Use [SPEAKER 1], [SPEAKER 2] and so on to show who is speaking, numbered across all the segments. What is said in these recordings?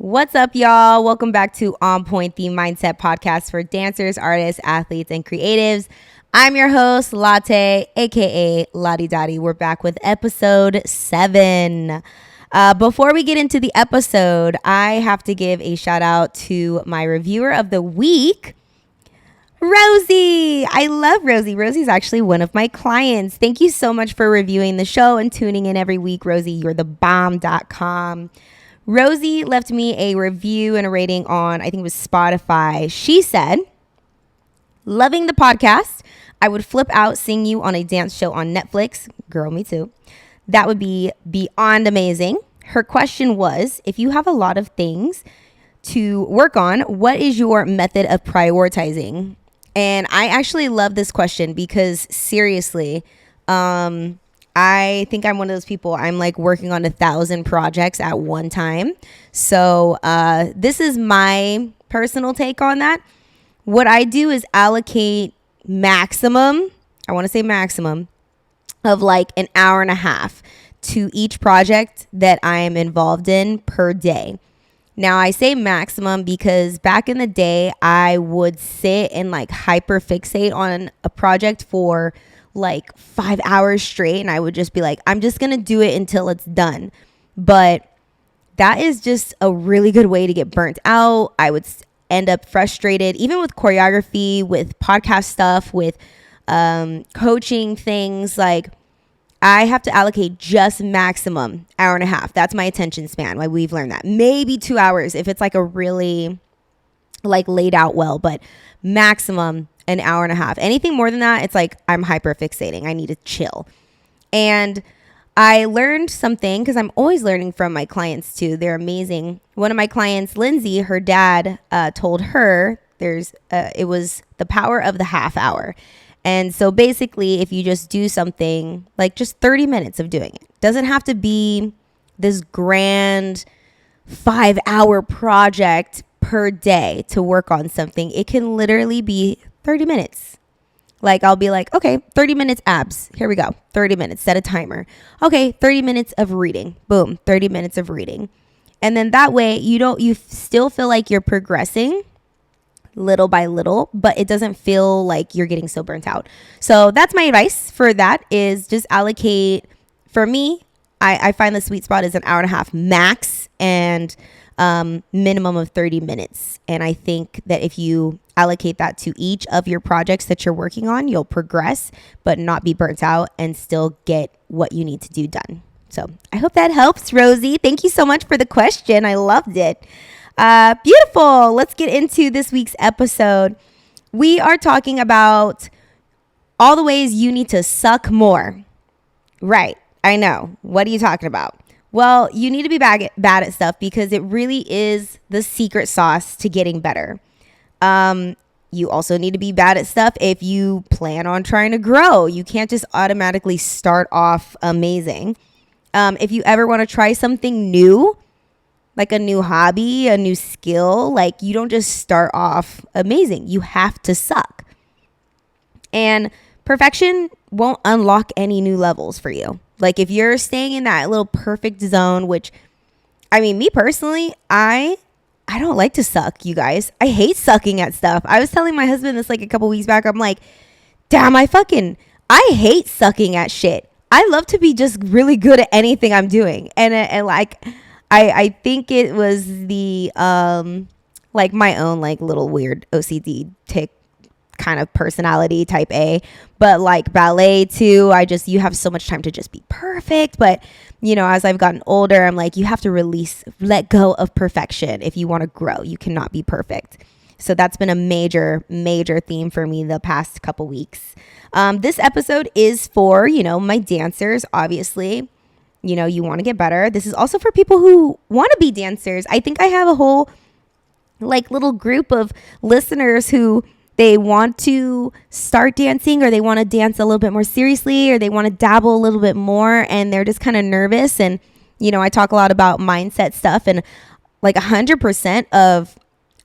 [SPEAKER 1] What's up, y'all? Welcome back to En Pointe, the mindset podcast for dancers, artists, athletes, and creatives. I'm your host, Latte, aka Lottie Dottie. We're back with episode 7. Before we get into the episode, I have to give a shout out to my reviewer of the week, Rosie. I love Rosie. Rosie's actually one of my clients. Thank you so much for reviewing the show and tuning in every week, Rosie. You're the bomb.com. Rosie left me a review and a rating on, I think it was Spotify. She said, loving the podcast. I would flip out seeing you on a dance show on Netflix. Girl, me too. That would be beyond amazing. Her question was, if you have a lot of things to work on, what is your method of prioritizing? And I actually love this question because seriously, I think I'm one of those people. I'm like working on 1,000 projects at one time. So this is my personal take on that. What I do is allocate maximum, I want to say maximum, of like an hour and a half to each project that I am involved in per day. Now, I say maximum because back in the day, I would sit and like hyper fixate on a project for like 5 hours straight, and I would just be like, I'm just gonna do it until it's done. But that is just a really good way to get burnt out. I would end up frustrated, even with choreography, with podcast stuff, with coaching things. Like, I have to allocate just maximum hour and a half. That's my attention span. Like, we've learned that. Maybe 2 hours if it's like a really like laid out well, but maximum an hour and a half. Anything more than that, it's like I'm hyper fixating. I need to chill. And I learned something because I'm always learning from my clients too. They're amazing. One of my clients, Lindsay, her dad told her it was the power of the half hour. And so basically, if you just do something like just 30 minutes of doing it, doesn't have to be this grand 5-hour project per day to work on something. It can literally be 30 minutes. Like, I'll be like, okay, 30 minutes abs. Here we go. 30 minutes. Set a timer. Okay, 30 minutes of reading. Boom, 30 minutes of reading. And then that way you still feel like you're progressing little by little, but it doesn't feel like you're getting so burnt out. So that's my advice for that, is just allocate. For me, I find the sweet spot is an hour and a half max and minimum of 30 minutes. And I think that if you allocate that to each of your projects that you're working on, you'll progress, but not be burnt out and still get what you need to do done. So I hope that helps, Rosie. Thank you so much for the question. I loved it. Beautiful. Let's get into this week's episode. We are talking about all the ways you need to suck more. Right. I know. What are you talking about? Well, you need to be bad at stuff because it really is the secret sauce to getting better. You also need to be bad at stuff if you plan on trying to grow. You can't just automatically start off amazing. If you ever want to try something new, like a new hobby, a new skill, like you don't just start off amazing. You have to suck. And perfection won't unlock any new levels for you. Like, if you're staying in that little perfect zone, which, I mean, me personally, I don't like to suck, you guys. I hate sucking at stuff. I was telling my husband this like a couple weeks back. I'm like, damn, I hate sucking at shit. I love to be just really good at anything I'm doing. And like, I think it was the, like my own like little weird OCD tick kind of personality, type A, but like ballet too, you have so much time to just be perfect. But you know, as I've gotten older, I'm like, you have to let go of perfection. If you want to grow, you cannot be perfect. So that's been a major theme for me the past couple weeks. This episode is for, my dancers, obviously. You want to get better. This is also for people who want to be dancers. I think I have a whole like little group of listeners who they want to start dancing, or they want to dance a little bit more seriously, or they want to dabble a little bit more, and they're just kind of nervous. And, I talk a lot about mindset stuff, and like 100%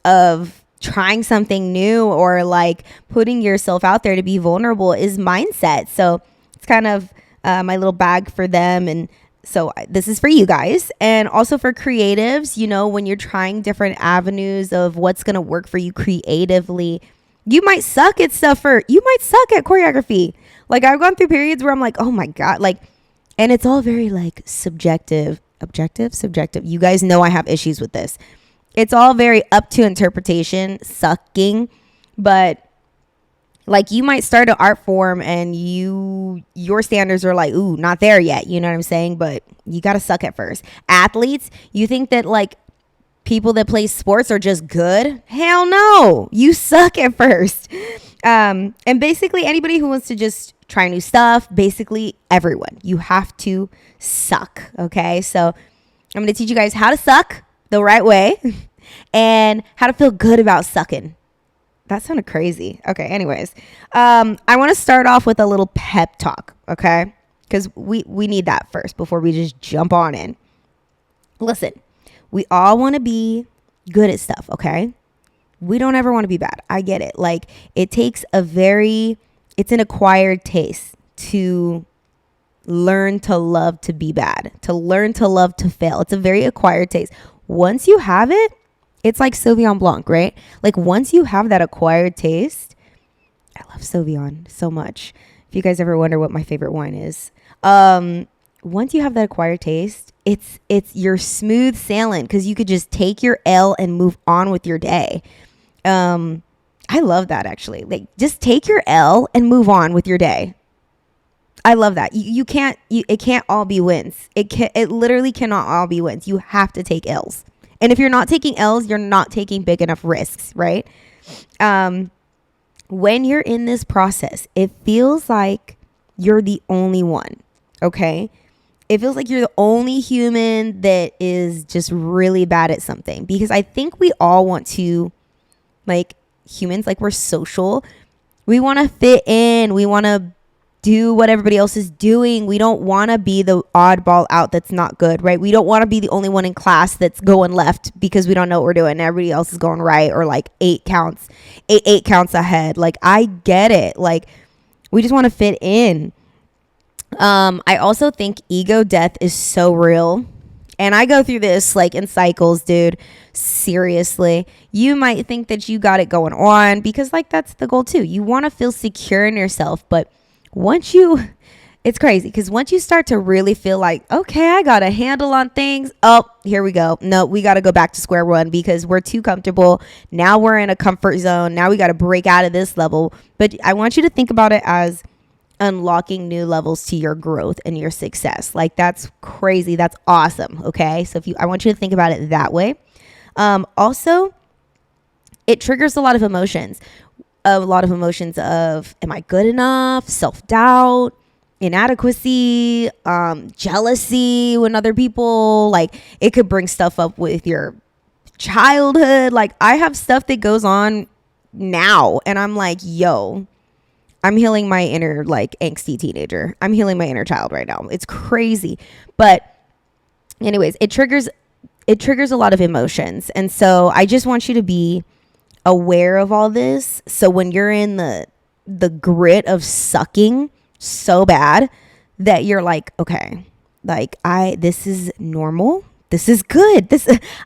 [SPEAKER 1] of trying something new or like putting yourself out there to be vulnerable is mindset. So it's kind of my little bag for them. And So this is for you guys, and also for creatives. When you're trying different avenues of what's going to work for you creatively, you might suck at you might suck at choreography. Like, I've gone through periods where I'm like, oh my God, like, and it's all very like subjective, objective, subjective. You guys know I have issues with this. It's all very up to interpretation, sucking, but like, you might start an art form and your standards are like, ooh, not there yet. You know what I'm saying? But you got to suck at first. Athletes, you think that like people that play sports are just good? Hell no. You suck at first. And basically anybody who wants to just try new stuff, basically everyone, you have to suck. Okay. So I'm going to teach you guys how to suck the right way and how to feel good about sucking. That sounded crazy. Okay, anyways. I want to start off with a little pep talk, okay? Because we need that first before we just jump on in. Listen, we all want to be good at stuff, okay? We don't ever want to be bad. I get it. Like, it's an acquired taste to learn to love to be bad, to learn to love to fail. It's a very acquired taste. Once you have it, it's like Sauvignon Blanc, right? Like, once you have that acquired taste, I love Sauvignon so much. If you guys ever wonder what my favorite wine is, once you have that acquired taste, it's your smooth sailing, because you could just take your L and move on with your day. I love that, actually. Like, just take your L and move on with your day. I love that. It can't all be wins. It literally cannot all be wins. You have to take L's. And if you're not taking L's, you're not taking big enough risks, right? When you're in this process, it feels like you're the only one, okay? It feels like you're the only human that is just really bad at something. Because I think we all want to, like, humans, like, we're social. We want to fit in. We want to do what everybody else is doing. We don't want to be the oddball out that's not good, right? We don't want to be the only one in class that's going left because we don't know what we're doing and everybody else is going right, or like eight counts ahead. Like, I get it. Like, we just want to fit in. I also think ego death is so real. And I go through this like in cycles, dude. Seriously. You might think that you got it going on because like that's the goal too. You want to feel secure in yourself, but it's crazy because once you start to really feel like, okay, I got a handle on things. Oh, here we go. No, we got to go back to square one because we're too comfortable. Now we're in a comfort zone. Now we got to break out of this level. But I want you to think about it as unlocking new levels to your growth and your success. Like, that's crazy. That's awesome. Okay. So I want you to think about it that way. Also, it triggers a lot of emotions. Of, am I good enough? Self-doubt, inadequacy, jealousy when other people, like, it could bring stuff up with your childhood. Like, I have stuff that goes on now and I'm like, yo, I'm healing my inner like angsty teenager. I'm healing my inner child right now. It's crazy. But anyways, it triggers a lot of emotions. And so I just want you to be aware of all this. So when you're in the grit of sucking so bad that you're like, okay, like this is normal. This is good.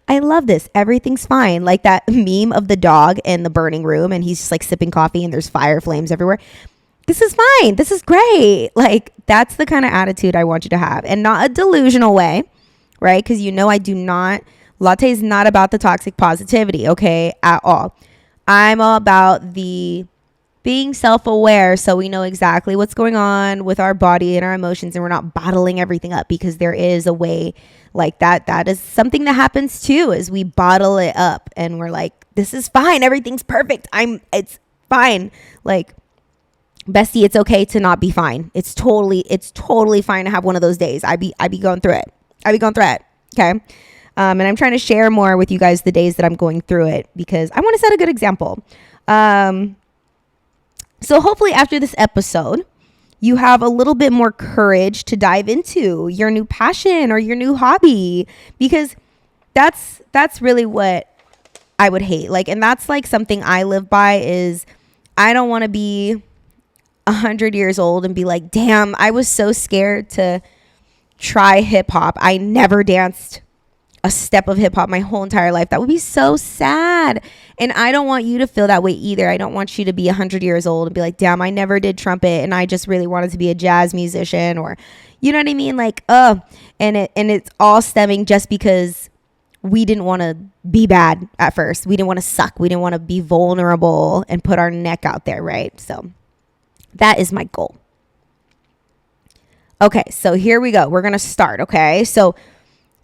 [SPEAKER 1] I love this. Everything's fine. Like that meme of the dog in the burning room and he's just like sipping coffee and there's fire flames everywhere. This is fine. This is great. Like, that's the kind of attitude I want you to have, and not a delusional way, right? Because Latte is not about the toxic positivity, okay, at all. I'm all about the being self-aware so we know exactly what's going on with our body and our emotions, and we're not bottling everything up, because there is a way like that. That is something that happens too, is we bottle it up and we're like, this is fine. Everything's perfect. It's fine. Like, bestie, it's okay to not be fine. It's totally fine to have one of those days. I be going through it. Okay. And I'm trying to share more with you guys the days that I'm going through it, because I want to set a good example. So hopefully after this episode, you have a little bit more courage to dive into your new passion or your new hobby, because that's really what I would hate. Like, and that's like something I live by, is I don't want to be 100 years old and be like, damn, I was so scared to try hip hop. I never danced a step of hip hop my whole entire life. That would be so sad. And I don't want you to feel that way either. I don't want you to be 100 years old and be like, damn, I never did trumpet and I just really wanted to be a jazz musician, or you know what I mean? Like, and it's all stemming just because we didn't want to be bad at first. We didn't want to suck. We didn't want to be vulnerable and put our neck out there, right? So that is my goal. Okay, so here we go. We're going to start, okay? So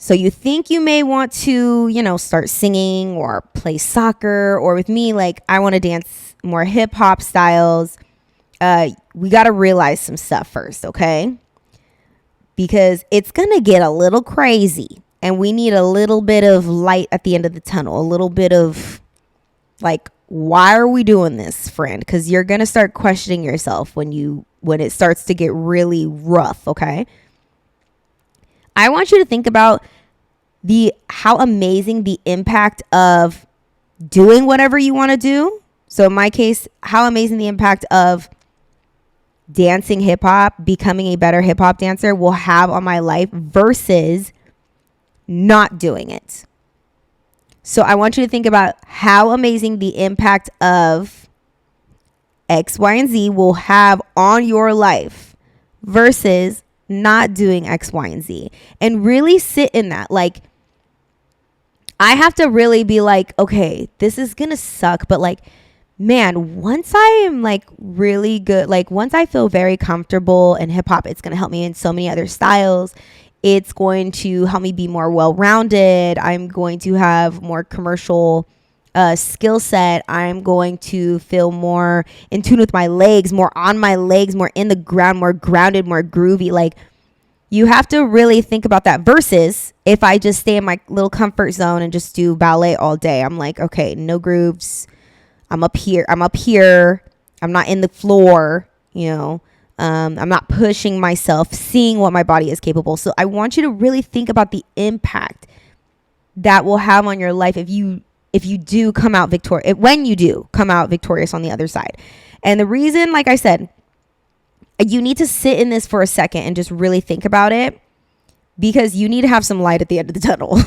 [SPEAKER 1] you think you may want to, start singing or play soccer, or with me, like I want to dance more hip hop styles. We got to realize some stuff first, okay? Because it's going to get a little crazy and we need a little bit of light at the end of the tunnel, a little bit of like, why are we doing this, friend? Because you're going to start questioning yourself when it starts to get really rough, okay? I want you to think about how amazing the impact of doing whatever you want to do. So in my case, how amazing the impact of dancing hip hop, becoming a better hip hop dancer will have on my life versus not doing it. So I want you to think about how amazing the impact of X, Y, and Z will have on your life versus not doing X, Y, and Z, and really sit in that. Like, I have to really be like, okay, this is going to suck, but like, man, once I am like really good, like once I feel very comfortable in hip hop, it's going to help me in so many other styles. It's going to help me be more well-rounded. I'm going to have more commercial skill set. I'm going to feel more in tune with my legs, more on my legs, more in the ground, more grounded, more groovy. Like, you have to really think about that versus if I just stay in my little comfort zone and just do ballet all day. I'm like, okay, no grooves. I'm up here. I'm not in the floor, I'm not pushing myself, seeing what my body is capable. So I want you to really think about the impact that will have on your life if you do come out victorious, when you do come out victorious on the other side. And the reason, like I said, you need to sit in this for a second and just really think about it, because you need to have some light at the end of the tunnel.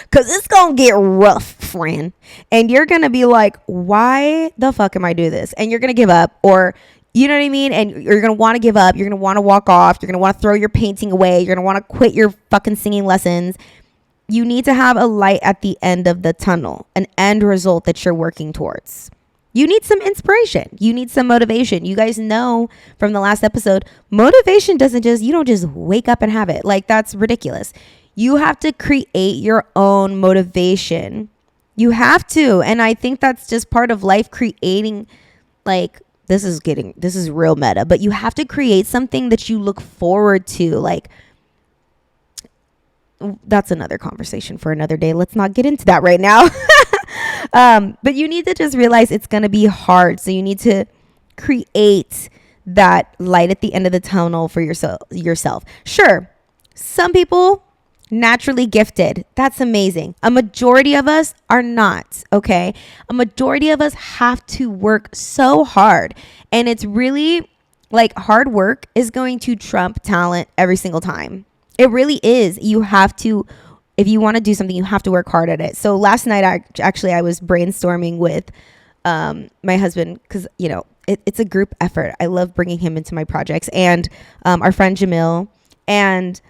[SPEAKER 1] Because it's going to get rough, friend. And you're going to be like, why the fuck am I doing this? And you're going to give up, or you know what I mean? And you're going to want to give up. You're going to want to walk off. You're going to want to throw your painting away. You're going to want to quit your fucking singing lessons. You need to have a light at the end of the tunnel, an end result that you're working towards. You need some inspiration. You need some motivation. You guys know from the last episode, motivation you don't just wake up and have it. Like, that's ridiculous. You have to create your own motivation. You have to. And I think that's just part of life, creating, like, this is real meta, but you have to create something that you look forward to. Like, that's another conversation for another day. Let's not get into that right now. But you need to just realize it's going to be hard. So you need to create that light at the end of the tunnel for yourself. Sure, some people naturally gifted. That's amazing. A majority of us are not, okay? A majority of us have to work so hard. And it's really like hard work is going to trump talent every single time. It really is. You have to, if you want to do something, you have to work hard at it. So last night, I was brainstorming with my husband, because, it's a group effort. I love bringing him into my projects, and our friend Jamil, and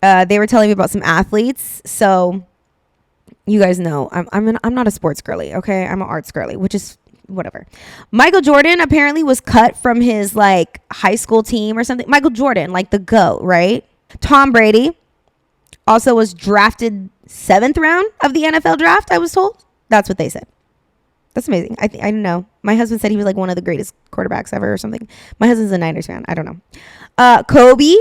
[SPEAKER 1] they were telling me about some athletes. So you guys know I'm not a sports girly, okay? I'm an arts girly, which is whatever. Michael Jordan apparently was cut from his like high school team or something. Michael Jordan, like the GOAT, right? Tom Brady also was drafted 7th round of the NFL draft, I was told. That's what they said. That's amazing. I don't know. My husband said he was like one of the greatest quarterbacks ever or something. My husband's a Niners fan. I don't know. Kobe,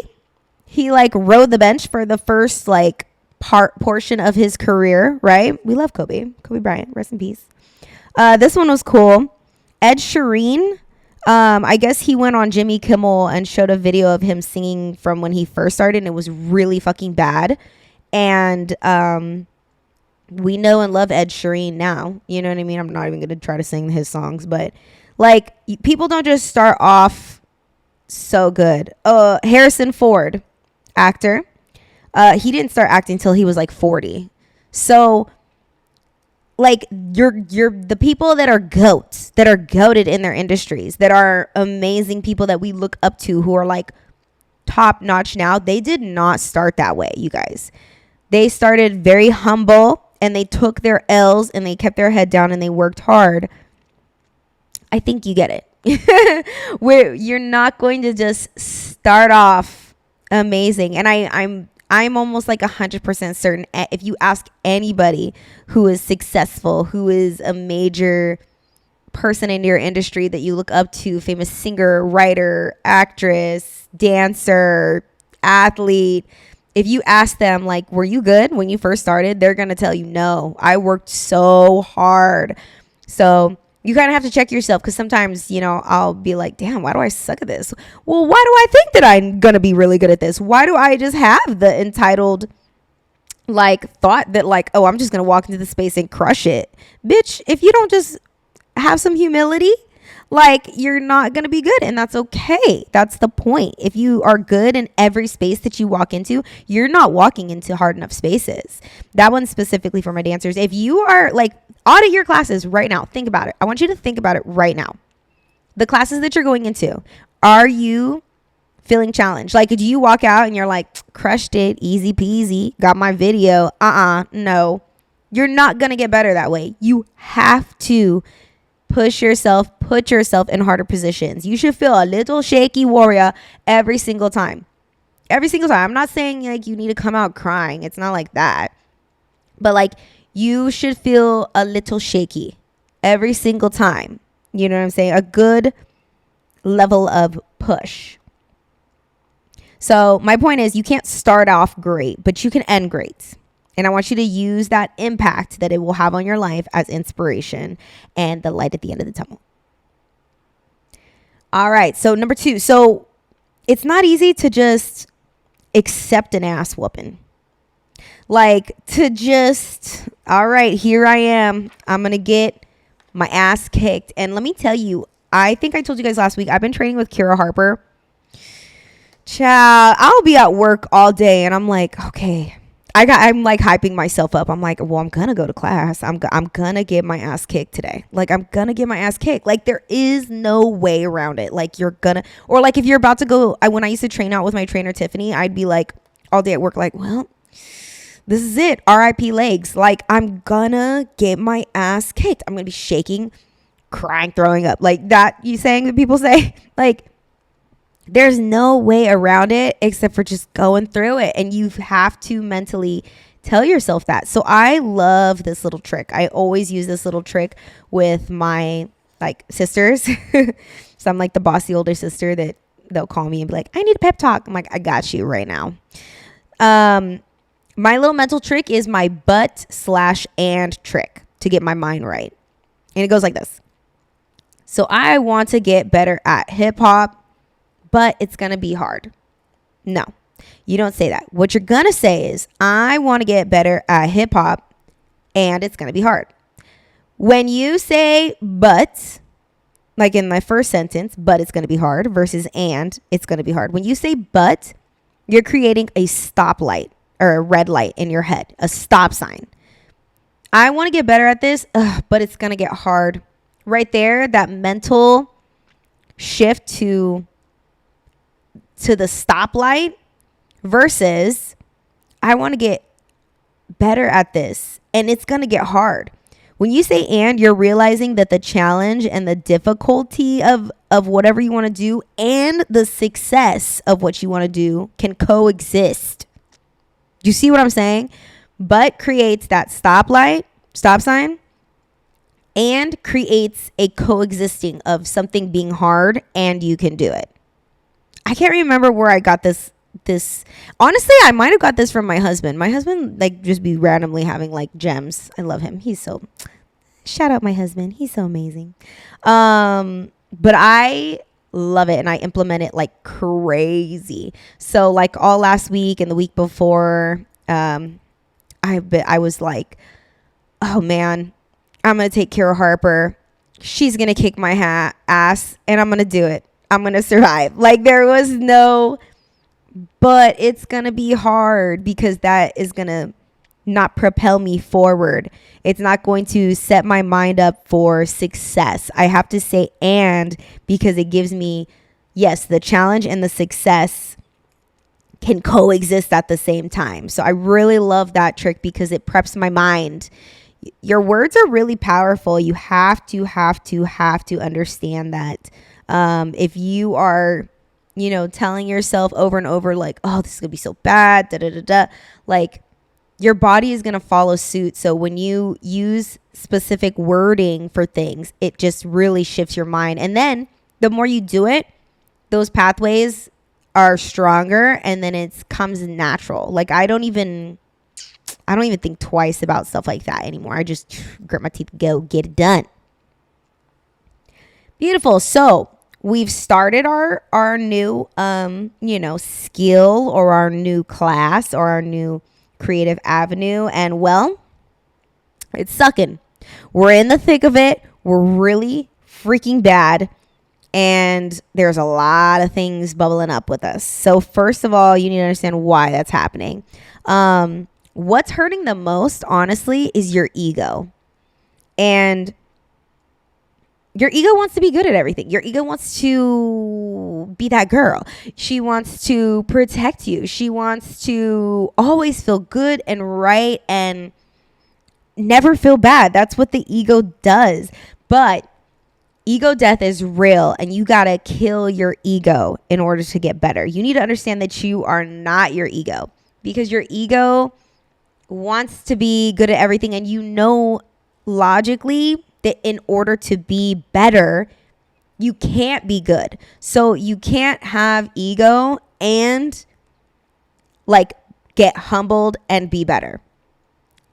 [SPEAKER 1] he like rode the bench for the first like portion of his career, right? We love Kobe Bryant. Rest in peace. This one was cool. Ed Sheeran, I guess he went on Jimmy Kimmel and showed a video of him singing from when he first started, and it was really fucking bad. And we know and love Ed Sheeran now. You know what I mean? I'm not even going to try to sing his songs, but like, people don't just start off so good. Harrison Ford. actor. He didn't start acting until he was like 40. So like you're the people that are goats, that are goated in their industries, that are amazing people that we look up to, who are like top notch now. They did not start that way, you guys. They started very humble, and they took their L's, and they kept their head down, and they worked hard. I think you get it. Where you're not going to just start off amazing. And I'm almost like 100% certain, if you ask anybody who is successful, who is a major person in your industry that you look up to, famous singer, writer, actress, dancer, athlete, if you ask them, like, were you good when you first started? They're going to tell you, no, I worked so hard. So you kind of have to check yourself, because sometimes, I'll be like, damn, why do I suck at this? Well, why do I think that I'm going to be really good at this? Why do I just have the entitled like thought that like, oh, I'm just going to walk into the space and crush it? Bitch, if you don't just have some humility, like, you're not going to be good, and that's okay. That's the point. If you are good in every space that you walk into, you're not walking into hard enough spaces. That one's specifically for my dancers. If you are like, audit your classes right now. Think about it. I want you to think about it right now. The classes that you're going into, are you feeling challenged? Like, do you walk out and you're like, crushed it, easy peasy, got my video? No. You're not going to get better that way. You have to push yourself, put yourself in harder positions. You should feel a little shaky warrior every single time. Every single time. I'm not saying like you need to come out crying. It's not like that. But like, you should feel a little shaky every single time. You know what I'm saying? A good level of push. So my point is, you can't start off great, but you can end great. And I want you to use that impact that it will have on your life as inspiration and the light at the end of the tunnel. All right. So number 2. So it's not easy to just accept an ass whooping. Like, to just, all right, here I am. I'm going to get my ass kicked. And let me tell you, I think I told you guys last week, I've been training with Kira Harper. Child, I'll be at work all day and I'm like, okay, I'm like hyping myself up. I'm like, well, I'm going to go to class. I'm going to get my ass kicked today. Like, I'm going to get my ass kicked. Like, there is no way around it. Like, you're going to, or like if you're about to go, when I used to train out with my trainer, Tiffany, I'd be like all day at work, like, well, this is it. RIP legs. Like, I'm going to get my ass kicked. I'm going to be shaking, crying, throwing up. Like that, you saying that people say, like, there's no way around it except for just going through it. And you have to mentally tell yourself that. So I love this little trick. I always use this little trick with my like sisters. So I'm like the bossy older sister that they'll call me and be like, I need a pep talk. I'm like, I got you right now. My little mental trick is my but/and trick to get my mind right. And it goes like this. So I want to get better at hip hop, but it's going to be hard. No, you don't say that. What you're going to say is, I want to get better at hip hop and it's going to be hard. When you say but, like in my first sentence, but it's going to be hard versus and it's going to be hard. When you say but, you're creating a stoplight or a red light in your head, a stop sign. I want to get better at this, but it's going to get hard. Right there, that mental shift to the stoplight versus I want to get better at this and it's going to get hard. When you say and, you're realizing that the challenge and the difficulty of whatever you want to do and the success of what you want to do can coexist. Do you see what I'm saying? But creates that stop sign, and creates a coexisting of something being hard and you can do it. I can't remember where I got this. Honestly, I might have got this from my husband. My husband like just be randomly having like gems. I love him. Shout out my husband. He's so amazing. But I love it and I implement it like crazy. So like all last week and the week before, I was like, oh man, I'm going to take Kira Harper. She's going to kick my ass and I'm going to do it. I'm going to survive. Like there was no but it's going to be hard because that is going to not propel me forward. It's not going to set my mind up for success. I have to say and because it gives me, yes, the challenge and the success can coexist at the same time. So I really love that trick because it preps my mind. Your words are really powerful. You have to understand that. If you are, telling yourself over and over, like, oh, this is going to be so bad, like, your body is going to follow suit. So when you use specific wording for things, it just really shifts your mind. And then the more you do it, those pathways are stronger and then it comes natural. Like I don't even think twice about stuff like that anymore. I just grit my teeth, go get it done. Beautiful. So we've started our new, skill or our new class or our new creative avenue. And well, it's sucking. We're in the thick of it. We're really freaking bad. And there's a lot of things bubbling up with us. So first of all, you need to understand why that's happening. What's hurting the most, honestly, is your ego. And your ego wants to be good at everything. Your ego wants to be that girl. She wants to protect you. She wants to always feel good and right and never feel bad. That's what the ego does. But ego death is real and you got to kill your ego in order to get better. You need to understand that you are not your ego because your ego wants to be good at everything. And logically that in order to be better, you can't be good. So you can't have ego and like get humbled and be better.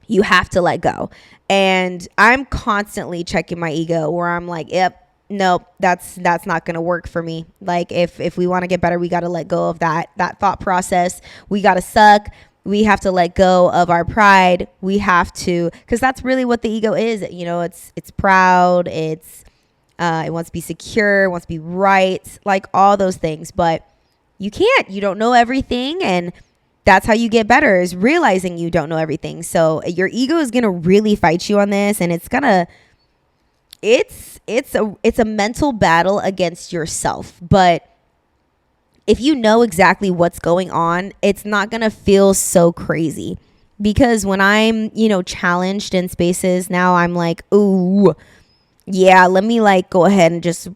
[SPEAKER 1] You have to let go. And I'm constantly checking my ego where I'm like, yep, nope, that's not going to work for me. Like if we want to get better, we got to let go of that thought process. We got to suck. We have to let go of our pride. We have to, because that's really what the ego is. It's proud. It wants to be secure, it wants to be right, like all those things. But you can't. You don't know everything, and that's how you get better, is realizing you don't know everything. So your ego is gonna really fight you on this, and it's a mental battle against yourself. But if you know exactly what's going on, it's not going to feel so crazy. Because when I'm, challenged in spaces, now I'm like, ooh, yeah, let me like go ahead and just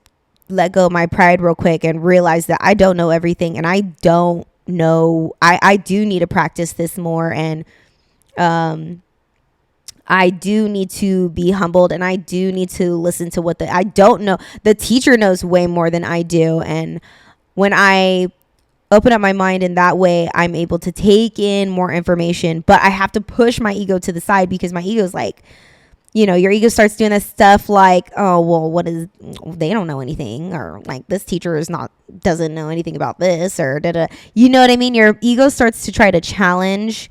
[SPEAKER 1] let go of my pride real quick and realize that I don't know everything. And I don't know, I do need to practice this more. And I do need to be humbled, and I do need to listen to what I don't know. The teacher knows way more than I do. And when I open up my mind in that way, I'm able to take in more information, but I have to push my ego to the side because my ego is like, your ego starts doing this stuff like, oh, well, they don't know anything, or like this teacher doesn't know anything about this, or da-da. You know what I mean? Your ego starts to try to challenge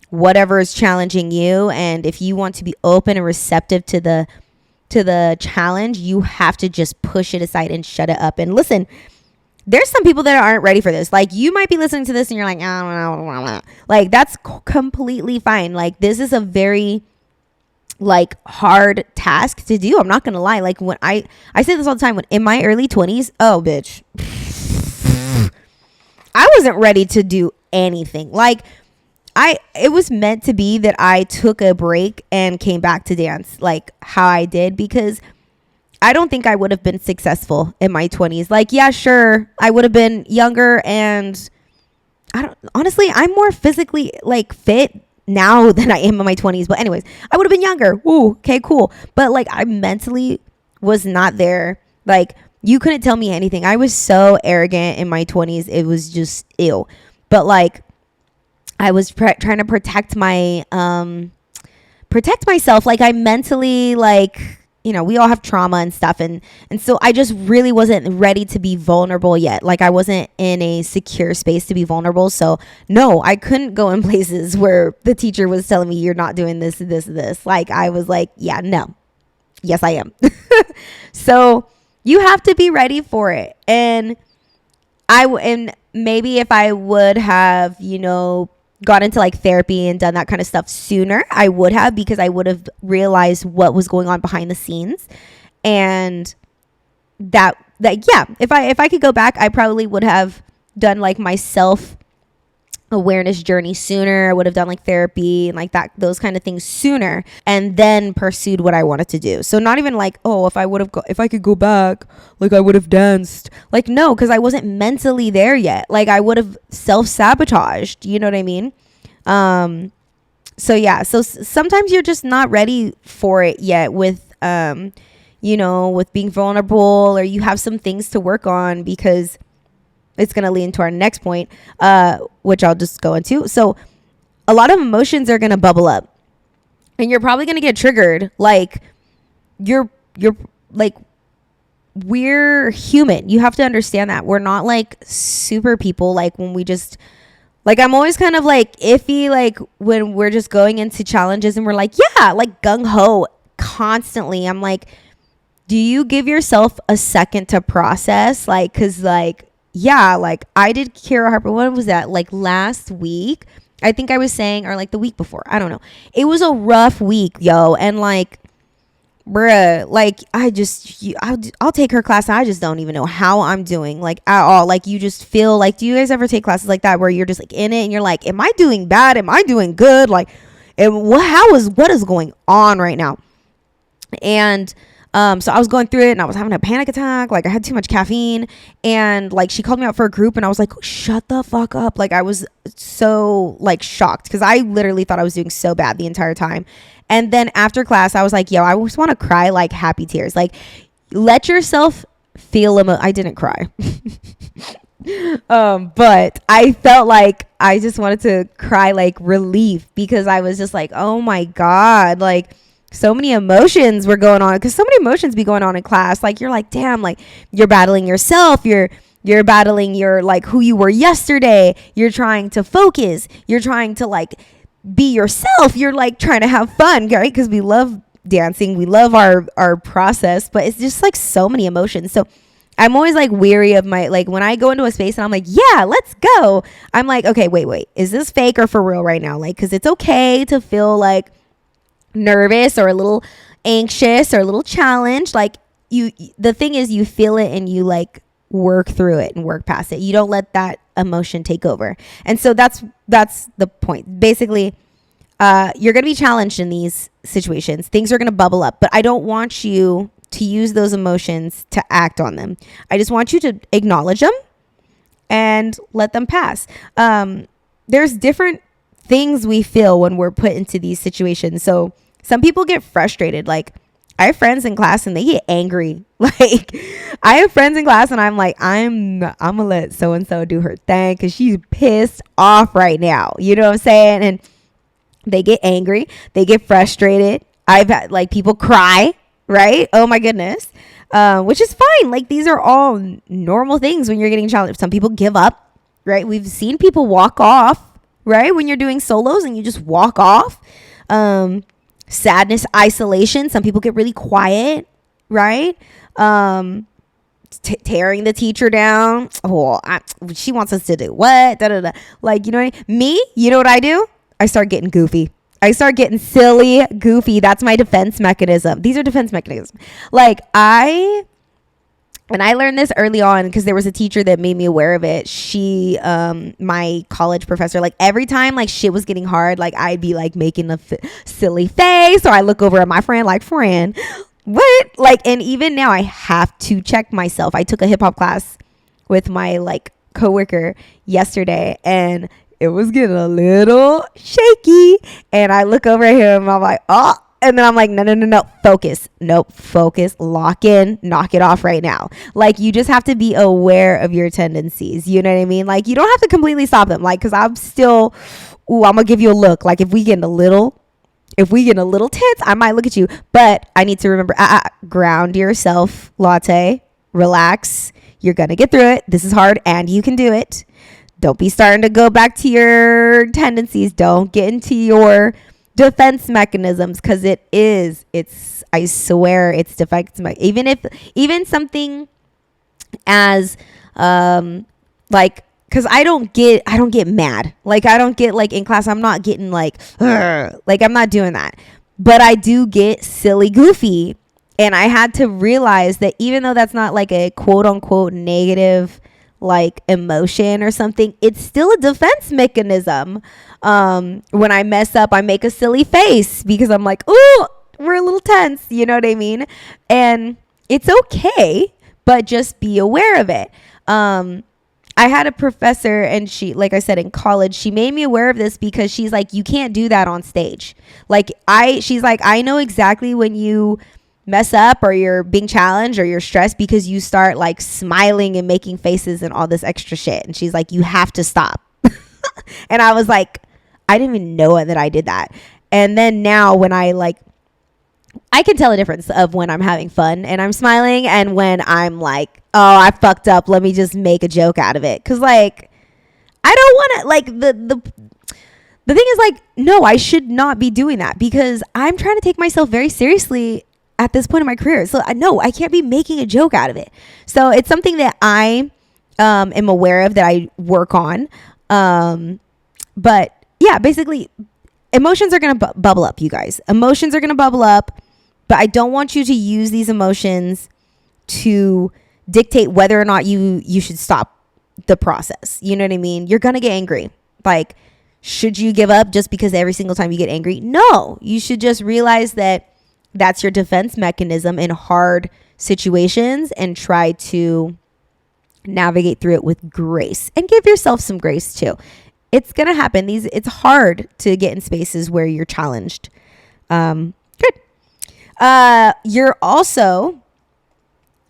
[SPEAKER 1] whatever is challenging you. And if you want to be open and receptive to the challenge, you have to just push it aside and shut it up. And listen, there's some people that aren't ready for this. Like, you might be listening to this and you're like, I don't know. Like, that's completely fine. Like, this is a very, like, hard task to do. I'm not going to lie. Like, when I say this all the time, when in my early 20s, oh, bitch, I wasn't ready to do anything. Like, it was meant to be that I took a break and came back to dance like how I did, because I don't think I would have been successful in my 20s. Like, yeah, sure, I would have been younger, and honestly, I'm more physically like fit now than I am in my 20s. But anyways, I would have been younger. Ooh, okay, cool. But like, I mentally was not there. Like, you couldn't tell me anything. I was so arrogant in my 20s. It was just ew. But like, I was trying to protect myself. Like, I mentally, like, we all have trauma and stuff. And so I just really wasn't ready to be vulnerable yet. Like, I wasn't in a secure space to be vulnerable. So no, I couldn't go in places where the teacher was telling me, you're not doing this. Like, I was like, yeah, no, yes, I am. So you have to be ready for it. And maybe if I would have, gone into like therapy and done that kind of stuff sooner, I would have, because I would have realized what was going on behind the scenes. And yeah, if I could go back, I probably would have done like my self awareness journey sooner. I would have done like therapy and like that, those kind of things sooner, and then pursued what I wanted to do. So not even like, oh, if I could go back, like I would have danced. Like, no, because I wasn't mentally there yet. Like I would have self-sabotaged, you know what I mean? So yeah, so sometimes you're just not ready for it yet with with being vulnerable, or you have some things to work on, because it's going to lead into our next point, which I'll just go into. So a lot of emotions are going to bubble up, and you're probably going to get triggered. Like you're like, we're human. You have to understand that we're not like super people. Like when we just, like, I'm always kind of like iffy, like when we're just going into challenges and we're like, yeah, like gung ho constantly. I'm like, do you give yourself a second to process? Like, cause like, yeah, like I did Kira Harper. What was that? Like last week, I think I was saying, or like the week before. I don't know. It was a rough week, yo. And like, bruh, like I'll take her class and I just don't even know how I'm doing, like at all. Like you just feel like, do you guys ever take classes like that where you're just like in it and you're like, am I doing bad? Am I doing good? Like, and what is going on right now? And so I was going through it and I was having a panic attack. Like I had too much caffeine, and like she called me out for a group and I was like, shut the fuck up. Like I was so like shocked, because I literally thought I was doing so bad the entire time. And then after class, I was like, yo, I just want to cry like happy tears. Like let yourself feel I didn't cry. But I felt like I just wanted to cry like relief, because I was just like, oh my God, like so many emotions were going on, because so many emotions be going on in class. Like you're like, damn, like you're battling yourself, you're battling your like who you were yesterday, you're trying to focus, you're trying to like be yourself, you're like trying to have fun, right? Because we love dancing, we love our process, but it's just like so many emotions. So I'm always like weary of my, like when I go into a space and I'm like, yeah, let's go, I'm like, okay, wait, is this fake or for real right now? Like, because it's okay to feel like nervous or a little anxious or a little challenged. Like the thing is, you feel it and you like work through it and work past it. You don't let that emotion take over. And so that's the point. Basically, you're going to be challenged in these situations. Things are going to bubble up, but I don't want you to use those emotions to act on them. I just want you to acknowledge them and let them pass. There's different things we feel when we're put into these situations. So some people get frustrated. Like I have friends in class and they get angry. Like I have friends in class and I'm like, I'm gonna let so-and-so do her thing because she's pissed off right now. You know what I'm saying? And they get angry. They get frustrated. I've had like people cry, right? Oh my goodness. Which is fine. Like these are all normal things when you're getting challenged. Some people give up, right? We've seen people walk off, right? When you're doing solos and you just walk off. Sadness, isolation. Some people get really quiet, right? Tearing the teacher down. Oh, she wants us to do what? Da, da, da. Like, you know what I mean? Me, you know what I do? I start getting goofy. I start getting silly, goofy. That's my defense mechanism. These are defense mechanisms. Like and I learned this early on because there was a teacher that made me aware of it. She, my college professor, like every time like shit was getting hard, like I'd be like making a silly face, or I look over at my friend like, friend, what? Like, and even now I have to check myself. I took a hip hop class with my like coworker yesterday, and it was getting a little shaky, and I look over at him, I'm like, oh. And then I'm like, no, focus. Nope, focus, lock in, knock it off right now. Like, you just have to be aware of your tendencies. You know what I mean? Like, you don't have to completely stop them. Like, because I'm still, I'm going to give you a look. Like, if we get a little tense, I might look at you. But I need to remember, ground yourself, Latte, relax. You're going to get through it. This is hard, and you can do it. Don't be starting to go back to your tendencies. Don't get into your defense mechanisms, because it's I swear it's defense even something as like because I don't get mad. Like I don't get like in class, I'm not getting like, "Ugh." Like I'm not doing that. But I do get silly goofy. And I had to realize that even though that's not like a quote unquote negative like emotion or something, it's still a defense mechanism. When I mess up, I make a silly face because I'm like, ooh, we're a little tense. You know what I mean? And it's okay, but just be aware of it. I had a professor, and she, like I said, in college, she made me aware of this because she's like, you can't do that on stage. She's like, I know exactly when you mess up or you're being challenged or you're stressed because you start like smiling and making faces and all this extra shit. And she's like, you have to stop. And I was like, I didn't even know that I did that. And then now when I can tell a difference of when I'm having fun and I'm smiling and when I'm like, oh, I fucked up. Let me just make a joke out of it. Cause like, I don't want to like the thing is like, no, I should not be doing that because I'm trying to take myself very seriously at this point in my career. So I can't be making a joke out of it. So it's something that I am aware of, that I work on. But yeah, basically emotions are going to bubble up, you guys. Emotions are going to bubble up, but I don't want you to use these emotions to dictate whether or not you should stop the process. You know what I mean? You're going to get angry. Like, should you give up just because every single time you get angry? No, you should just realize that that's your defense mechanism in hard situations and try to navigate through it with grace and give yourself some grace too. It's going to happen. It's hard to get in spaces where you're challenged. Good. You're also,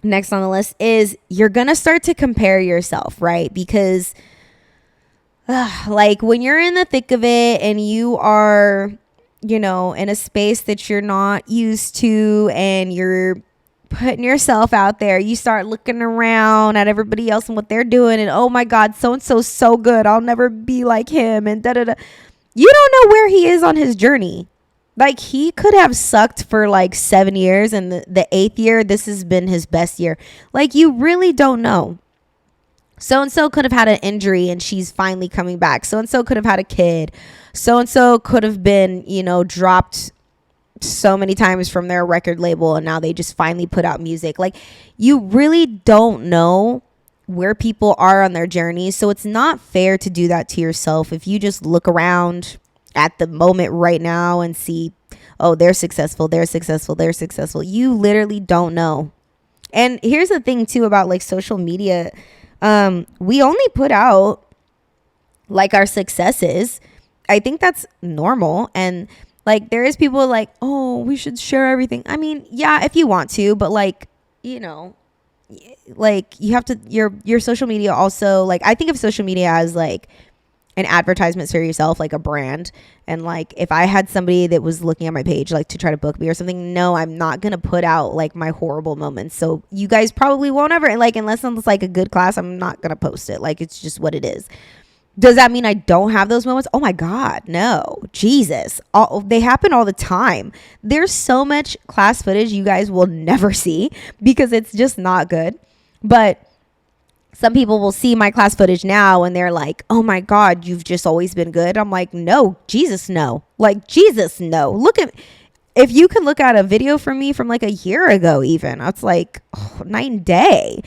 [SPEAKER 1] next on the list is you're going to start to compare yourself, right? Because like when you're in the thick of it and you are, you know, in a space that you're not used to and you're putting yourself out there, you start looking around at everybody else and what they're doing. And oh my God, so-and-so's so good. I'll never be like him. And da-da-da. You don't know where he is on his journey. Like he could have sucked for like 7 years. And the 8th year, this has been his best year. Like you really don't know. So-and-so could have had an injury and she's finally coming back. So-and-so could have had a kid. So-and-so could have been, you know, dropped so many times from their record label and now they just finally put out music. Like you really don't know where people are on their journey. So it's not fair to do that to yourself. If you just look around at the moment right now and see, oh, they're successful. You literally don't know. And here's the thing too about like social media. We only put out like our successes. I think that's normal. And like there is people like, oh, we should share everything. I mean, yeah, if you want to, but like, you know, like you have to, your social media also, like I think of social media as like an advertisement for yourself, like a brand. And like if I had somebody that was looking at my page like to try to book me or something, no, I'm not gonna put out like my horrible moments. So you guys probably won't ever, like unless it's like a good class, I'm not gonna post it. Like it's just what it is. Does that mean I don't have those moments? Oh my God, no. Jesus. They happen all the time. There's so much class footage you guys will never see because it's just not good. But some people will see my class footage now and they're like, oh my God, you've just always been good. I'm like, no, Jesus, no. Like, Jesus, no. Look at, if you could look at a video from me from like a year ago even, it's like night and day.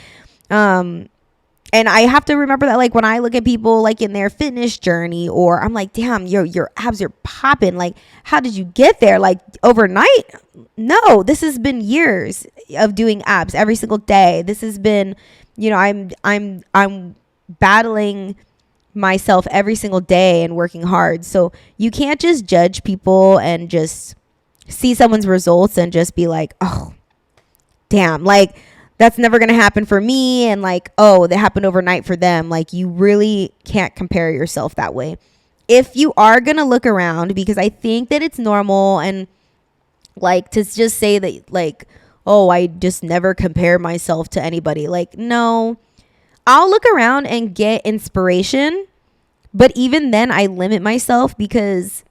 [SPEAKER 1] And I have to remember that, like, when I look at people, like, in their fitness journey, or I'm like, damn, your abs are popping. Like, how did you get there? Like, overnight? No, this has been years of doing abs every single day. This has been, you know, I'm battling myself every single day and working hard. So you can't just judge people and just see someone's results and just be like, oh, damn, like, that's never going to happen for me. And like, oh, that happened overnight for them. Like you really can't compare yourself that way. If you are going to look around, because I think that it's normal and like to just say that like, oh, I just never compare myself to anybody. Like, no, I'll look around and get inspiration. But even then I limit myself because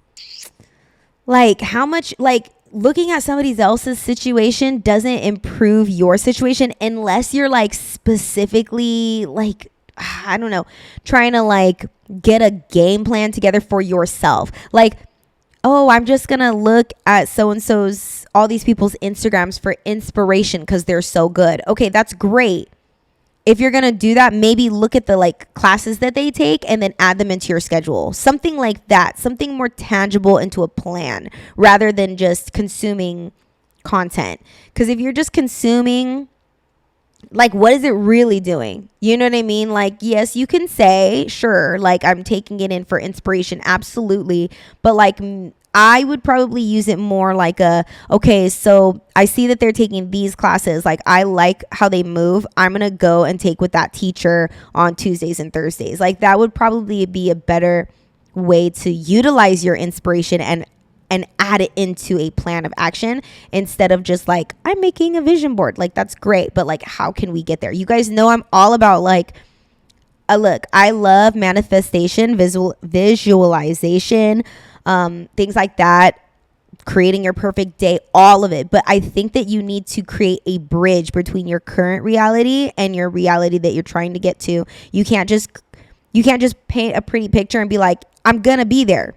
[SPEAKER 1] like how much, like, looking at somebody else's situation doesn't improve your situation unless you're like specifically like I don't know, trying to like get a game plan together for yourself. Like, oh, I'm just going to look at so and so's, all these people's Instagrams for inspiration because they're so good. Okay, that's great. If you're going to do that, maybe look at the like classes that they take and then add them into your schedule. Something like that, something more tangible into a plan rather than just consuming content. Because if you're just consuming, like, what is it really doing? You know what I mean? Like, yes, you can say, sure, like I'm taking it in for inspiration. Absolutely. But like, I would probably use it more like okay, so I see that they're taking these classes. Like, I like how they move. I'm going to go and take with that teacher on Tuesdays and Thursdays. Like, that would probably be a better way to utilize your inspiration and add it into a plan of action instead of just like, I'm making a vision board. Like, that's great, but like, how can we get there? You guys know I'm all about like, look, I love manifestation, visualization, things like that, creating your perfect day, all of it. But I think that you need to create a bridge between your current reality and your reality that you're trying to get to. You can't just paint a pretty picture and be like, I'm gonna be there.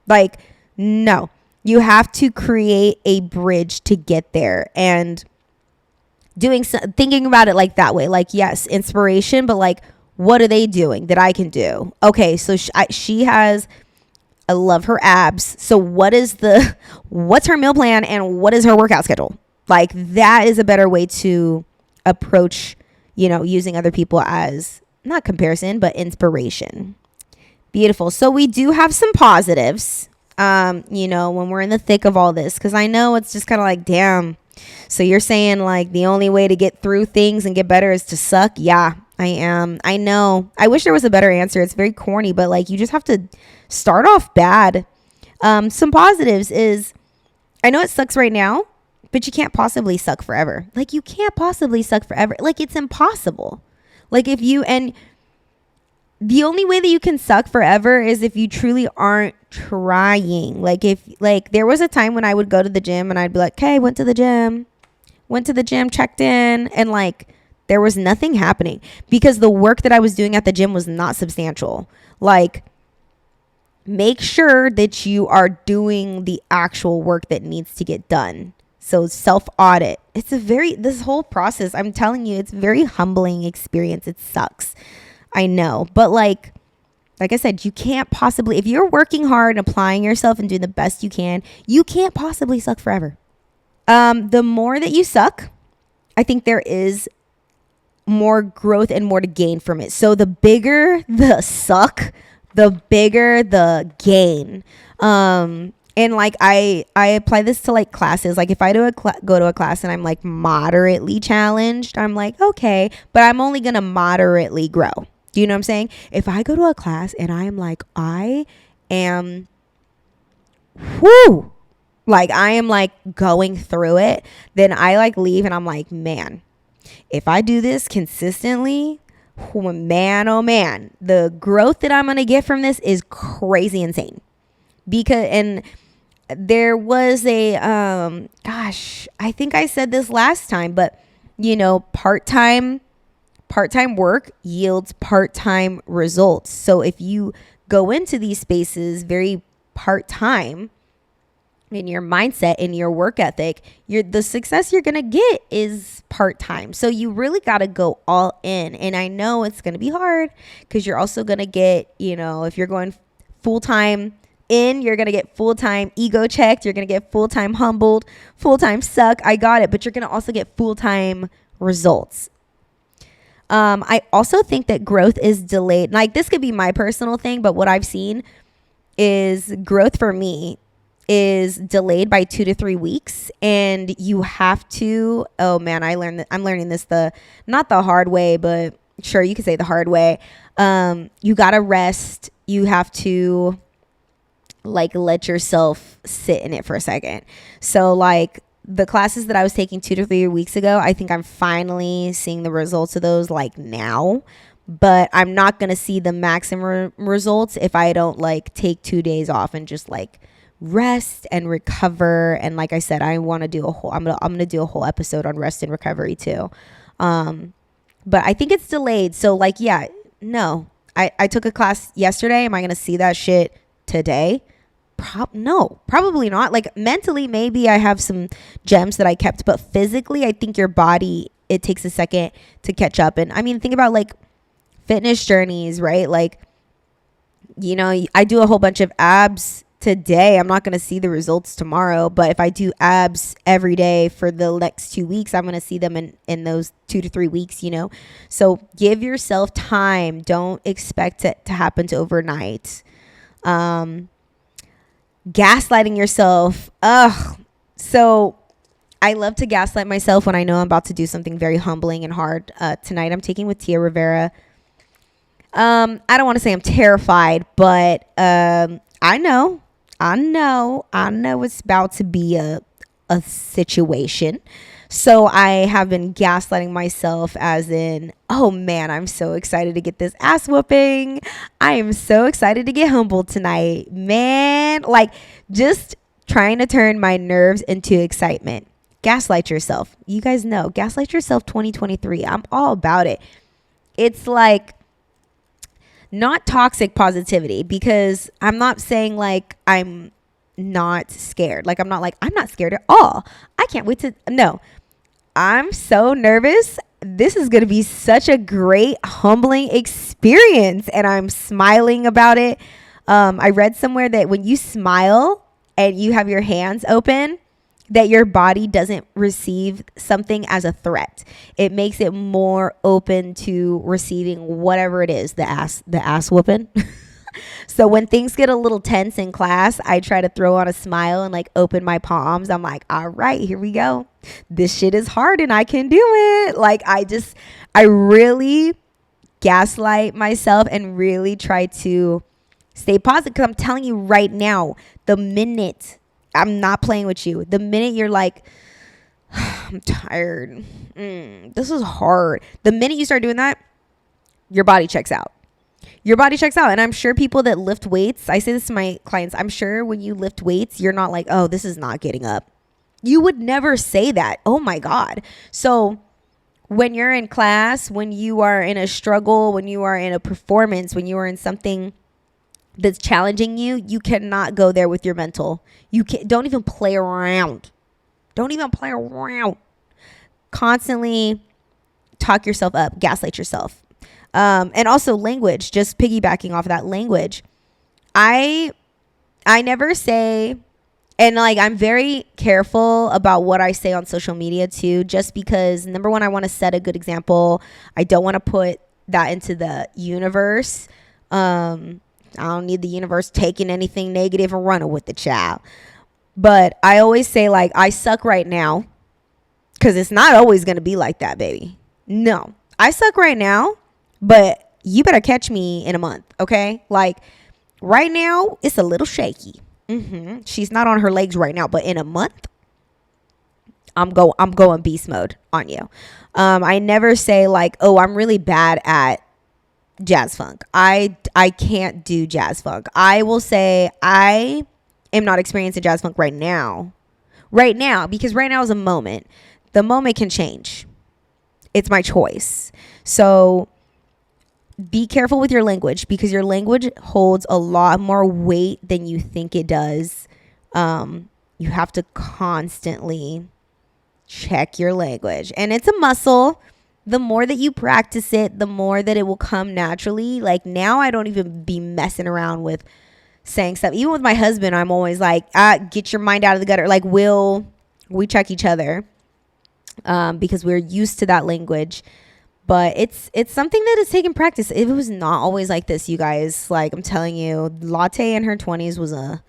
[SPEAKER 1] Like, no, you have to create a bridge to get there. And thinking about it like that way, like, yes, inspiration, but like, what are they doing that I can do? Okay, so she has, I love her abs. So what's her meal plan and what is her workout schedule? Like, that is a better way to approach, using other people as not comparison, but inspiration. Beautiful. So we do have some positives, when we're in the thick of all this, because I know it's just kind of like, damn. So you're saying like the only way to get through things and get better is to suck? Yeah, I am. I know. I wish there was a better answer. It's very corny, but like, you just have to start off bad. Some positives is, I know it sucks right now, but you can't possibly suck forever. Like, you can't possibly suck forever. Like, it's impossible. Like, the only way that you can suck forever is if you truly aren't trying. Like, there was a time when I would go to the gym and I'd be like, okay, went to the gym, checked in, and like, there was nothing happening because the work that I was doing at the gym was not substantial. Like, make sure that you are doing the actual work that needs to get done. So self-audit. This whole process, I'm telling you, it's a very humbling experience. It sucks. I know. But like I said, you can't possibly, if you're working hard and applying yourself and doing the best you can't possibly suck forever. The more that you suck, I think there is more growth and more to gain from it. So the bigger the suck, the bigger the gain. And like, I apply this to like classes. Like, if I go to a class and I'm like moderately challenged, I'm like, okay, but I'm only going to moderately grow. Do you know what I'm saying? If I go to a class and I am like, I am going through it, then I like leave and I'm like, man, if I do this consistently, man, oh man, the growth that I'm going to get from this is crazy insane. And there was a, I think I said this last time, but part-time work yields part-time results. So if you go into these spaces very part-time in your mindset, in your work ethic, the success you're going to get is part-time. So you really got to go all in. And I know it's going to be hard because you're also going to get, if you're going full-time in, you're going to get full-time ego checked. You're going to get full-time humbled, full-time suck. I got it. But you're going to also get full-time results. I also think that growth is delayed. Like, this could be my personal thing, but what I've seen is growth for me is delayed by 2 to 3 weeks. And you have to, oh man, I'm learning this not the hard way, but sure, you could say the hard way. You got to rest. You have to like let yourself sit in it for a second. So like, the classes that I was taking 2 to 3 weeks ago, I think I'm finally seeing the results of those like now, but I'm not going to see the maximum results if I don't like take 2 days off and just like rest and recover. And like I said, I want to do I'm going to do a whole episode on rest and recovery too. But I think it's delayed. So like, yeah, No. I took a class yesterday. Am I going to see that shit today? No, probably not. Like mentally, maybe I have some gems that I kept, but physically, I think your body, it takes a second to catch up. And I mean, think about like fitness journeys, right? Like, you know, I do a whole bunch of abs today. I'm not going to see the results tomorrow, but if I do abs every day for the next 2 weeks, I'm going to see them in those 2 to 3 weeks, you know? So give yourself time. Don't expect it to happen to overnight. Gaslighting yourself. Ugh. So I love to gaslight myself when I know I'm about to do something very humbling and hard. Tonight I'm taking with Tia Rivera. I don't want to say I'm terrified, but I know it's about to be a situation. So I have been gaslighting myself as in, oh man, I'm so excited to get this ass whooping. I am so excited to get humbled tonight, man. Like just trying to turn my nerves into excitement. Gaslight yourself. You guys know, gaslight yourself 2023. I'm all about it. It's like not toxic positivity, because I'm not saying like I'm not scared. Like I'm not scared at all. I can't wait to, no, I'm so nervous. This is going to be such a great, humbling experience. And I'm smiling about it. I read somewhere that when you smile and you have your hands open, that your body doesn't receive something as a threat. It makes it more open to receiving whatever it is, the ass whooping. So when things get a little tense in class, I try to throw on a smile and like open my palms. I'm like, all right, here we go. This shit is hard and I can do it. Like I really gaslight myself and really try to stay positive, because I'm telling you right now, the minute, I'm not playing with you, the minute you're like, I'm tired, this is hard, the minute you start doing that, your body checks out. And I'm sure people that lift weights, I say this to my clients, I'm sure when you lift weights, you're not like, oh, this is not getting up. You would never say that. Oh my God. So when you're in class, when you are in a struggle, when you are in a performance, when you are in something that's challenging you, you cannot go there with your mental. Don't even play around. Constantly talk yourself up, gaslight yourself. And also language, just piggybacking off of that language. I never say, and like, I'm very careful about what I say on social media too, just because number one, I want to set a good example. I don't want to put that into the universe. I don't need the universe taking anything negative and running with the child. But I always say like, I suck right now, because it's not always going to be like that, baby. No, I suck right now, but you better catch me in a month, okay? Like right now, it's a little shaky. She's not on her legs right now, but in a month, I'm going beast mode on you. I never say like, oh, I'm really bad at jazz funk. I can't do jazz funk. I will say I am not experiencing jazz funk right now, because right now is a moment. The moment can change. It's my choice. So be careful with your language, because your language holds a lot more weight than you think it does. You have to constantly check your language, and it's a muscle. The more that you practice it, the more that it will come naturally. Like now I don't even be messing around with saying stuff. Even with my husband, I'm always like, get your mind out of the gutter. Like we check each other because we're used to that language. But it's something that is taking practice. It was not always like this, you guys. Like I'm telling you, Latte in her 20s was a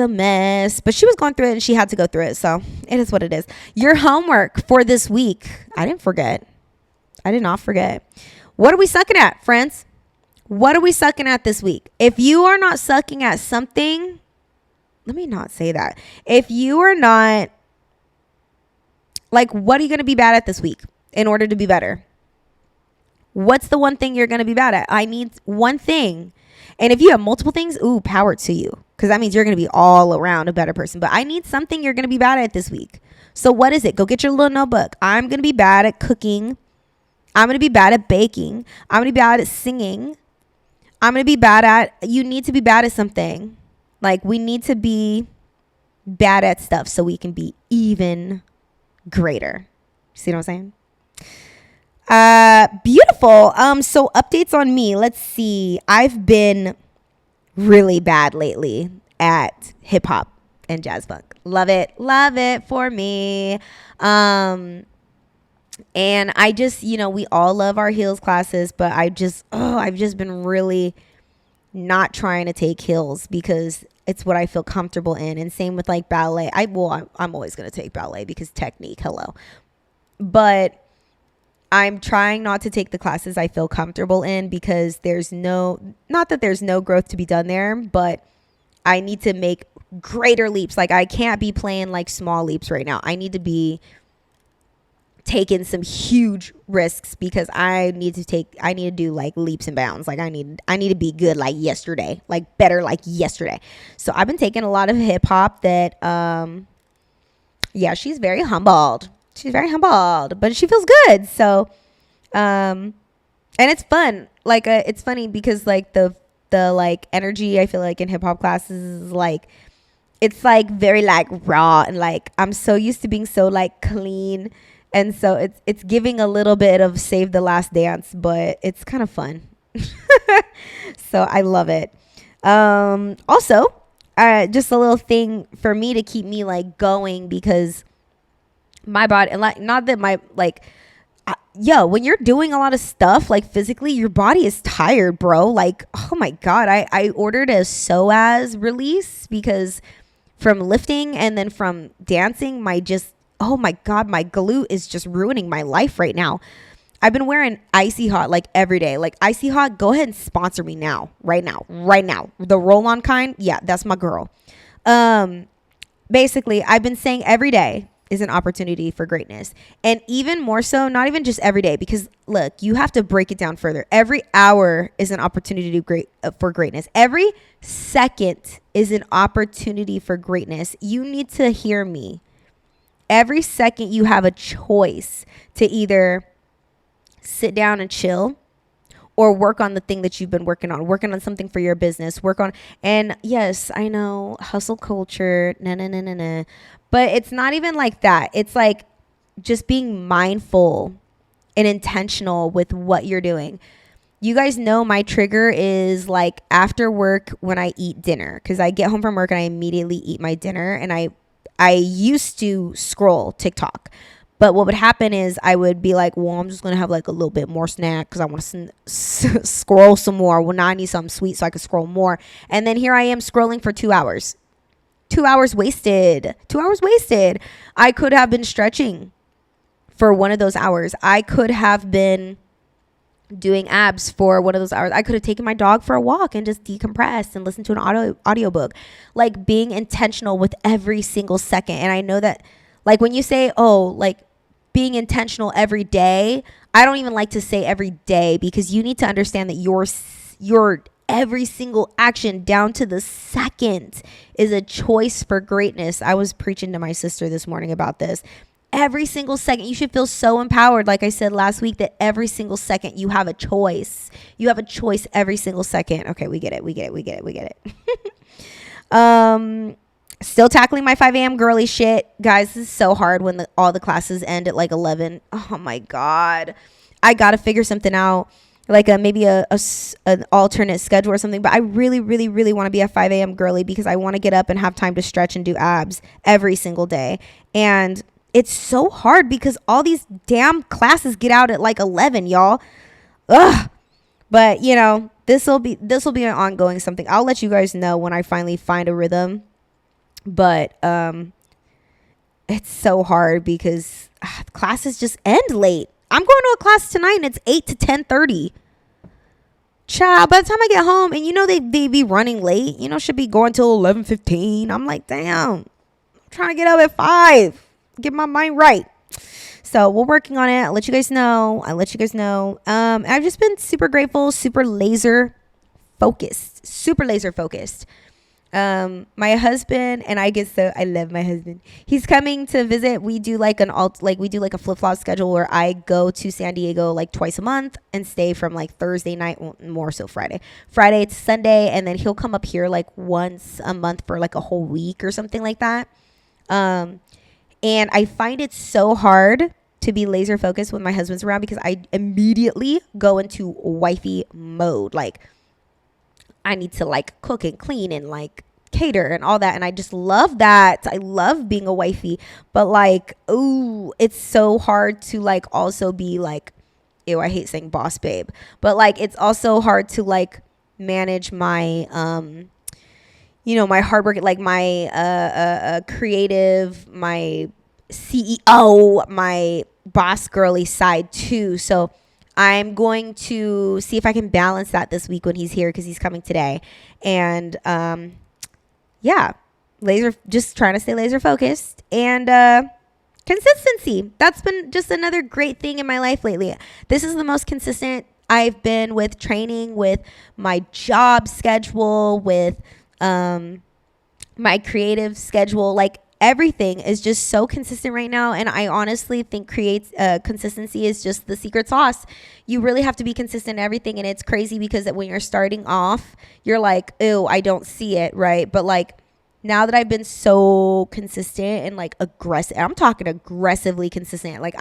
[SPEAKER 1] mess, but she was going through it and she had to go through it. So it is what it is. Your homework for this week. I did not forget. What are we sucking at, friends? What are we sucking at this week? If you are not sucking at something, let me not say that. If you are not, like, what are you going to be bad at this week in order to be better? What's the one thing you're going to be bad at? I need one thing. And if you have multiple things, power to you. Because that means you're going to be all around a better person. But I need something you're going to be bad at this week. So what is it? Go get your little notebook. I'm going to be bad at cooking. I'm going to be bad at baking. I'm going to be bad at singing. I'm going to be bad at, you need to be bad at something. Like, we need to be bad at stuff so we can be even greater. See what I'm saying? Beautiful. So updates on me. Let's see. I've been really bad lately at hip hop and jazz funk. Love it for me. And I just, we all love our heels classes, but I've just been really not trying to take heels because it's what I feel comfortable in. And same with like ballet. I'm always going to take ballet because technique, hello. But I'm trying not to take the classes I feel comfortable in because not that there's no growth to be done there, but I need to make greater leaps. Like, I can't be playing like small leaps right now. I need to be taking some huge risks because I need to do like leaps and bounds. Like, I need to be good like yesterday, like better like yesterday. So I've been taking a lot of hip hop that, she's very humbled. She's very humbled, but she feels good. So, and it's fun. Like, it's funny because like the like energy I feel like in hip hop classes is like, it's like very like raw and like I'm so used to being so like clean, and so it's giving a little bit of Save the Last Dance, but it's kind of fun. So I love it. Also, just a little thing for me to keep me like going because my body, and like, not that my like, when you're doing a lot of stuff like physically, your body is tired, bro. Like, oh my God, I ordered a psoas release because from lifting and then from dancing, oh my God, my glute is just ruining my life right now. I've been wearing Icy Hot like every day. Like, Icy Hot, go ahead and sponsor me now, right now. The roll-on kind, yeah, that's my girl. Basically, I've been saying every day is an opportunity for greatness. And even more so, not even just every day, because look, you have to break it down further. Every hour is an opportunity for greatness. Every second is an opportunity for greatness. You need to hear me. Every second you have a choice to either sit down and chill or work on the thing that you've been working on something for your business, and yes, I know, hustle culture, nah. But it's not even like that. It's like just being mindful and intentional with what you're doing. You guys know my trigger is like after work when I eat dinner, because I get home from work and I immediately eat my dinner. And I used to scroll TikTok. But what would happen is I would be like, well, I'm just going to have like a little bit more snack because I want to scroll some more. Well, now I need something sweet so I can scroll more. And then here I am scrolling for 2 hours. 2 hours wasted. 2 hours wasted. I could have been stretching for one of those hours. I could have been doing abs for one of those hours. I could have taken my dog for a walk and just decompressed and listened to an audiobook. Like, being intentional with every single second. And I know that, like, when you say, oh, like being intentional every day, I don't even like to say every day, because you need to understand that your every single action down to the second is a choice for greatness. I was preaching to my sister this morning about this. Every single second, you should feel so empowered. Like I said last week, that every single second you have a choice. You have a choice every single second. Okay, we get it. Still tackling my 5 a.m. girly shit. Guys, this is so hard when all the classes end at like 11. Oh my God. I got to figure something out. Like maybe an alternate schedule or something. But I really, really, really want to be a 5 a.m. girly because I want to get up and have time to stretch and do abs every single day. And it's so hard because all these damn classes get out at like 11, y'all. Ugh. But, you know, this will be an ongoing something. I'll let you guys know when I finally find a rhythm. But it's so hard because classes just end late. I'm going to a class tonight and it's 8 to 10:30. Child, by the time I get home, and you know they be running late, you know, should be going till 11:15. I'm like, damn, I'm trying to get up at 5, get my mind right. So we're working on it. I'll let you guys know. I've just been super grateful, super laser focused. My husband and I get so I love my husband. He's coming to visit. We do like we do like a flip-flop schedule where I go to San Diego like twice a month and stay from like Thursday night, well, more so Friday to Sunday, and then he'll come up here like once a month for like a whole week or something like that. And I find it so hard to be laser focused when my husband's around because I immediately go into wifey mode. Like I need to like cook and clean and like cater and all that. And I just love that. I love being a wifey. But like, ooh, it's so hard to like also be like, ew, I hate saying boss babe. But like, it's also hard to like manage my, my hard work, like my creative, my CEO, my boss girly side too. So I'm going to see if I can balance that this week when he's here because he's coming today. And just trying to stay laser focused and consistency. That's been just another great thing in my life lately. This is the most consistent I've been with training, with my job schedule, with my creative schedule. Like everything is just so consistent right now, and I honestly think consistency is just the secret sauce. You really have to be consistent in everything, and it's crazy because when you're starting off, you're like, ew, I don't see it, right? But like now that I've been so consistent and like aggressive, I'm talking aggressively consistent. Like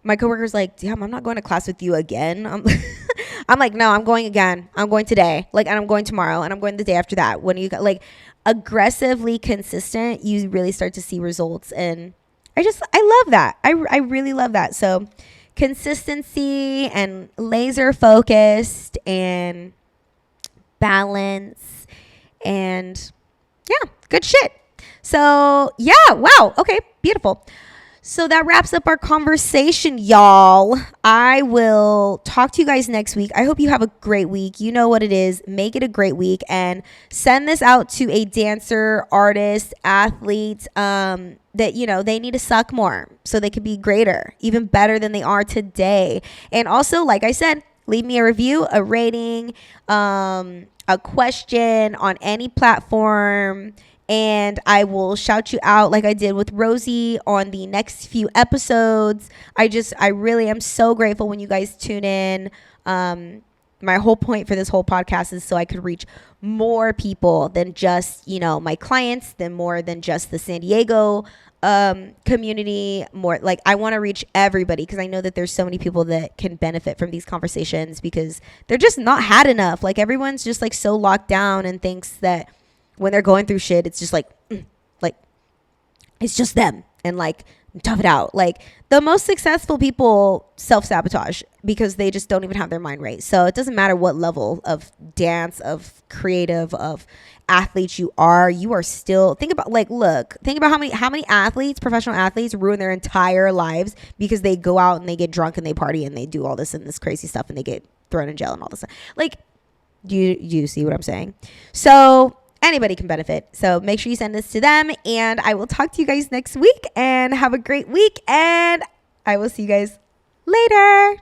[SPEAKER 1] my coworker's like, damn, I'm not going to class with you again. I'm like, no, I'm going again. I'm going today. Like, and I'm going tomorrow, and I'm going the day after that. When you got like aggressively consistent, you really start to see results. And I love that. I really love that. So consistency and laser focused and balance and yeah, good shit. So yeah, wow. Okay, beautiful. So that wraps up our conversation, y'all. I will talk to you guys next week. I hope you have a great week. You know what it is. Make it a great week and send this out to a dancer, artist, athlete that, they need to suck more so they can be greater, even better than they are today. And also, like I said, leave me a review, a rating, a question on any platform. And I will shout you out like I did with Rosie on the next few episodes. I really am so grateful when you guys tune in. My whole point for this whole podcast is so I could reach more people than just, my clients, more than just the San Diego community. More like I want to reach everybody because I know that there's so many people that can benefit from these conversations because they're just not had enough. Like everyone's just like so locked down and thinks that when they're going through shit, it's just like it's just them and like tough it out. Like the most successful people self-sabotage because they just don't even have their mind right. So it doesn't matter what level of dance, of creative, of athletes you are still think about how many athletes, professional athletes ruin their entire lives because they go out and they get drunk and they party and they do all this and this crazy stuff and they get thrown in jail and all this stuff. Like, do you see what I'm saying? So anybody can benefit. So make sure you send this to them and I will talk to you guys next week and have a great week and I will see you guys later.